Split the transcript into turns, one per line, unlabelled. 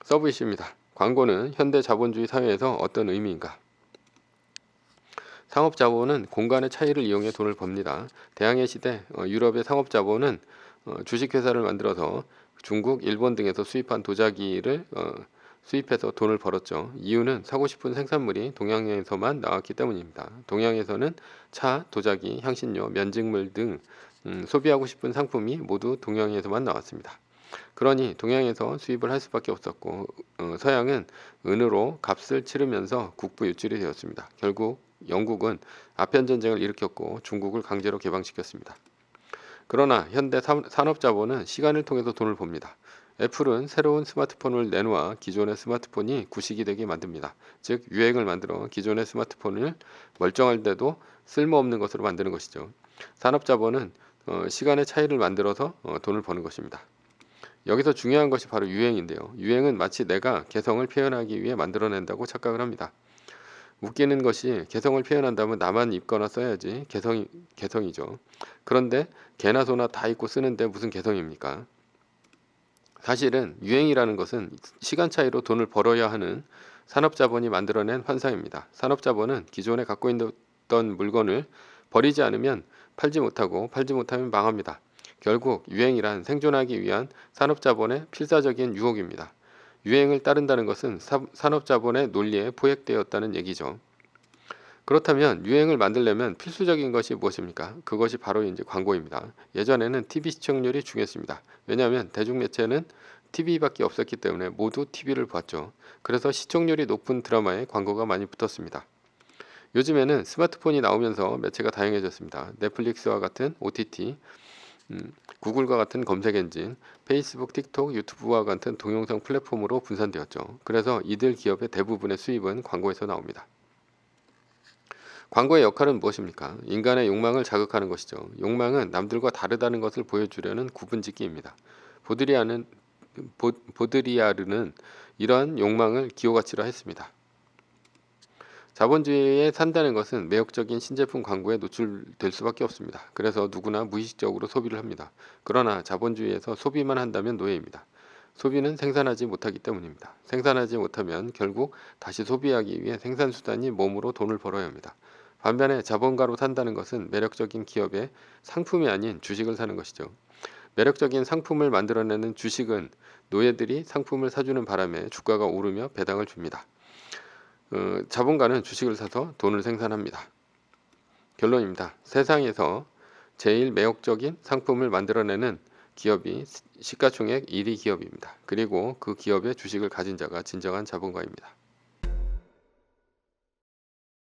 서브 이슈입니다. 광고는 현대 자본주의 사회에서 어떤 의미인가? 상업자본은 공간의 차이를 이용해 돈을 법니다. 대항해 시대 유럽의 상업자본은 주식회사를 만들어서 중국, 일본 등에서 수입한 도자기를 수입해서 돈을 벌었죠. 이유는 사고 싶은 생산물이 동양에서만 나왔기 때문입니다. 동양에서는 차, 도자기, 향신료, 면직물 등 소비하고 싶은 상품이 모두 동양에서만 나왔습니다. 그러니 동양에서 수입을 할 수밖에 없었고 서양은 은으로 값을 치르면서 국부 유출이 되었습니다. 결국 영국은 아편 전쟁을 일으켰고 중국을 강제로 개방시켰습니다. 그러나 현대 산업자본은 시간을 통해서 돈을 법니다. 애플은 새로운 스마트폰을 내놓아 기존의 스마트폰이 구식이 되게 만듭니다. 즉 유행을 만들어 기존의 스마트폰을 멀쩡한데도 쓸모없는 것으로 만드는 것이죠. 산업자본은 시간의 차이를 만들어서 돈을 버는 것입니다. 여기서 중요한 것이 바로 유행인데요. 유행은 마치 내가 개성을 표현하기 위해 만들어낸다고 착각을 합니다. 웃기는 것이 개성을 표현한다면 나만 입거나 써야지 개성이죠. 그런데 개나 소나 다 입고 쓰는데 무슨 개성입니까? 사실은 유행이라는 것은 시간 차이로 돈을 벌어야 하는 산업자본이 만들어낸 환상입니다. 산업자본은 기존에 갖고 있던 물건을 버리지 않으면 팔지 못하고 팔지 못하면 망합니다. 결국 유행이란 생존하기 위한 산업자본의 필사적인 유혹입니다. 유행을 따른다는 것은 산업자본의 논리에 포획되었다는 얘기죠. 그렇다면 유행을 만들려면 필수적인 것이 무엇입니까? 그것이 바로 이제 광고입니다. 예전에는 TV 시청률이 중요했습니다. 왜냐하면 대중매체는 TV밖에 없었기 때문에 모두 TV를 봤죠. 그래서 시청률이 높은 드라마에 광고가 많이 붙었습니다. 요즘에는 스마트폰이 나오면서 매체가 다양해졌습니다. 넷플릭스와 같은 OTT, 구글과 같은 검색 엔진, 페이스북, 틱톡, 유튜브와 같은 동영상 플랫폼으로 분산되었죠. 그래서 이들 기업의 대부분의 수입은 광고에서 나옵니다. 광고의 역할은 무엇입니까? 인간의 욕망을 자극하는 것이죠. 욕망은 남들과 다르다는 것을 보여주려는 구분짓기입니다. 보드리아르는 이러한 욕망을 기호가치로 했습니다. 자본주의에 산다는 것은 매혹적인 신제품 광고에 노출될 수밖에 없습니다. 그래서 누구나 무의식적으로 소비를 합니다. 그러나 자본주의에서 소비만 한다면 노예입니다. 소비는 생산하지 못하기 때문입니다. 생산하지 못하면 결국 다시 소비하기 위해 생산수단이 몸으로 돈을 벌어야 합니다. 반면에 자본가로 산다는 것은 매력적인 기업의 상품이 아닌 주식을 사는 것이죠. 매력적인 상품을 만들어내는 주식은 노예들이 상품을 사주는 바람에 주가가 오르며 배당을 줍니다. 자본가는 주식을 사서 돈을 생산합니다. 결론입니다. 세상에서 제일 매력적인 상품을 만들어내는 기업이 시가총액 1위 기업입니다. 그리고 그 기업의 주식을 가진 자가 진정한 자본가입니다.